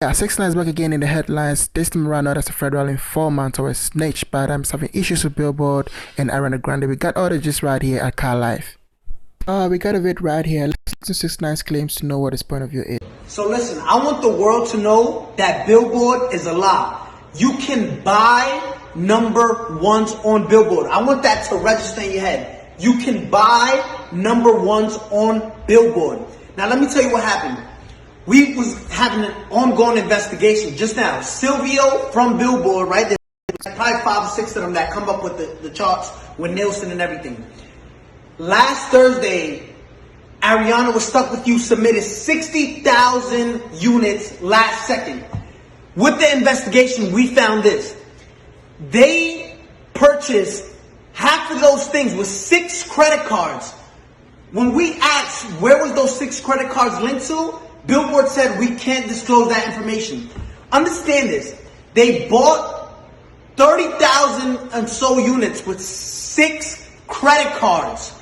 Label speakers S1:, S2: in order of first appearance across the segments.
S1: Yeah, 6ix9ine is back again in the headlines. This time around, not as a federal informant or a snitch, but I'm having issues with Billboard and Ariana Grande. We got all the gist right here at Car Life. We got a bit right here. Let's listen to 6ix9ine's claims to know what his point of view is.
S2: So listen, I want the world to know that Billboard is a lie. You can buy number ones on Billboard. I want that to register in your head. You can buy number ones on Billboard. Now let me tell you what happened. We was having an ongoing investigation just now. Silvio from Billboard, right? There's probably 5 or 6 of them that come up with the charts with Nielsen and everything. Last Thursday, Ariana Was Stuck With You submitted 60,000 units last second. With the investigation, we found this. They purchased half of those things with 6 credit cards. When we asked where was those 6 credit cards linked to, Billboard said we can't disclose that information. Understand this. They bought 30,000 and so units with 6 credit cards.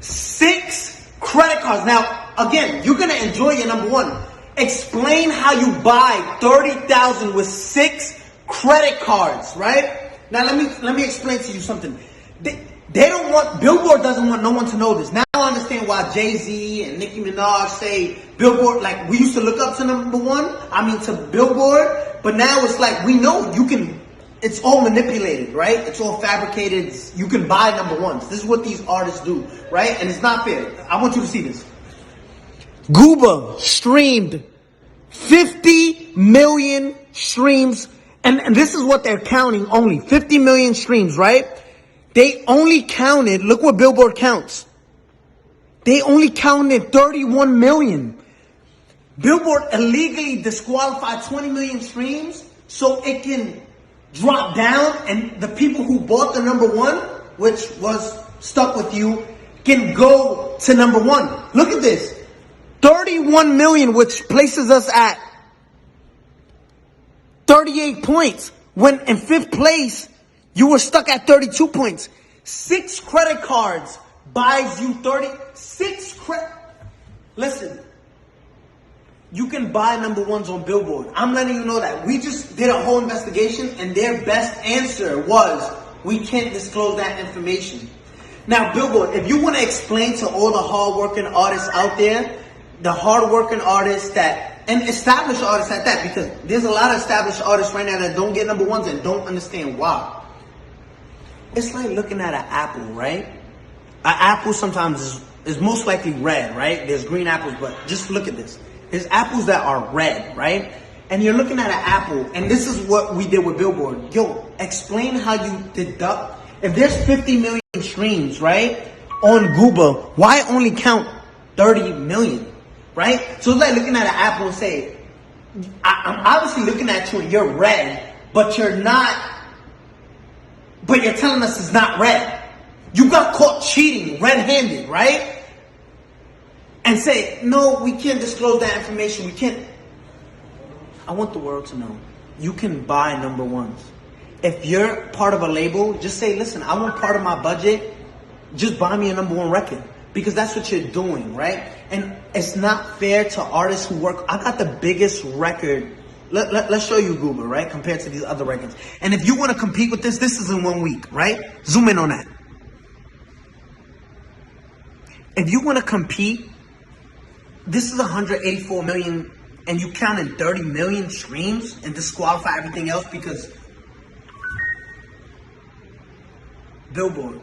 S2: 6 credit cards. Now, again, you're going to enjoy your number one. Explain how you buy 30,000 with 6 credit cards, right? Now, let me explain to you something. They don't want, Billboard doesn't want no one to know this. Now I understand why Jay-Z and Nicki Minaj say Billboard, like we used to look up to number one, to Billboard, but now it's like we know you can, it's all manipulated, right? It's all fabricated. You can buy number ones. This is what these artists do, right? And it's not fair. I want you to see this. Gooba streamed 50 million streams, and this is what they're counting only, 50 million streams, right? They only counted, look what Billboard counts. They only counted 31 million. Billboard illegally disqualified 20 million streams so it can drop down and the people who bought the number one, which was Stuck With You, can go to number one. Look at this. 31 million, which places us at 38 points. When in 5th place, you were stuck at 32 points. 6 credit cards buys you 36 credit. Listen, you can buy number ones on Billboard. I'm letting you know that. We just did a whole investigation and their best answer was, we can't disclose that information. Now, Billboard, if you want to explain to all the hard-working artists out there, the hard-working artists that, and established artists at that, because there's a lot of established artists right now that don't get number ones and don't understand why. It's like looking at an apple, right? An apple sometimes is most likely red, right? There's green apples, but just look at this. There's apples that are red, right? And you're looking at an apple, and this is what we did with Billboard. Yo, explain how you deduct. If there's 50 million streams, right, on Gooba, why only count 30 million, right? So it's like looking at an apple and say, I'm obviously looking at you and you're red, but you're not. But you're telling us it's not red. You got caught cheating red-handed, right? And say, no, we can't disclose that information. We can't. I want the world to know. You can buy number ones. If you're part of a label, just say, listen, I want part of my budget. Just buy me a number one record. Because that's what you're doing, right? And it's not fair to artists who work. I got the biggest record. Let's show you Google, right? Compared to these other records. And if you want to compete with this is in 1 week, right? Zoom in on that. If you want to compete, this is 184 million and you counted 30 million streams and disqualify everything else because Billboard.